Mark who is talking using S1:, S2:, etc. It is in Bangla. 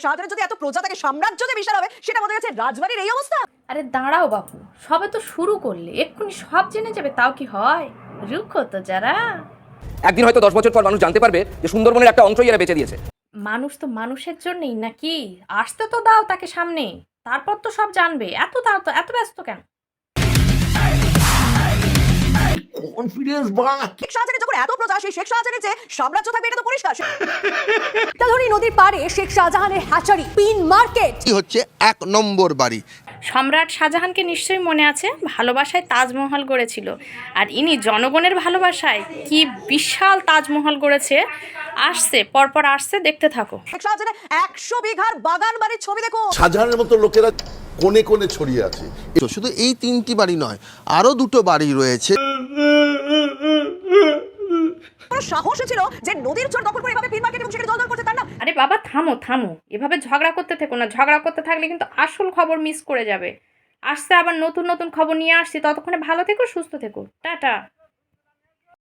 S1: শাহজাহানের যদি এত প্রজা থাকে, সাম্রাজ্য যে বিশাল হবে, সেটা বোঝা যাচ্ছে রাজবাড়ির এই অবস্থা।
S2: আরে দাঁড়াও বাপু, সবে তো শুরু করলে, এক্ষুনি সব জেনে যাবে তাও কি হয়? রুখো তো যারা।
S3: একদিন হয়তো 10 বছর পর মানুষ জানতে পারবে যে সুন্দরবনের একটা অংশই এরা বেঁচে দিয়েছে।
S2: মানুষ তো মানুষের জন্যই নাকি? আসতে তো দাও তাকে সামনে, তারপর তো সব জানবে। এত দাও তো, এত ব্যস্ত কেন?
S4: কনফিডেন্স বাড়া।
S1: শেখ শাহজাহানের যখন এত প্রজা, সেই শেখ শাহজাহানের যে সাম্রাজ্য থাকবে এটা তো পরিষ্কার।
S5: ইটাধরি নদীর পাড়ে শেখ শাহজাহানের হ্যাচারি, পিন মার্কেট
S6: হচ্ছে 1 নম্বর বাড়ি।
S2: সম্রাট শাহজাহানকে নিশ্চয়ই মনে আছে, ভালোবাসায় তাজমহল গড়েছিল। আর ইনি জনগণের ভালোবাসায় কি বিশাল তাজমহল গড়েছে। আসছে, পরপর আসছে, দেখতে থাকো।
S1: শেখ শাহজাহানের 100 বিঘার বাগান বাড়ির ছবি দেখো।
S4: শাহজাহানের মতো লোকেরা কোণে কোণে ছড়িয়ে আছে।
S6: তো শুধু এই 3টি বাড়ি নয়, আরো 2টো বাড়ি রয়েছে।
S1: কোনো সাহসই ছিল যে নদীর চর দখল করে এভাবে পিন মার্কেট এবং সেখানে দখল করতে, তার না?
S2: আরে বাবা থামো থামো, এভাবে ঝগড়া করতে থেকো না। ঝগড়া করতে থাকলে কিন্তু আসল খবর মিস করে যাবে। আসছে আবার নতুন নতুন খবর নিয়ে আসছি, ততক্ষণে ভালো থেকো, সুস্থ থেকো, টাটা।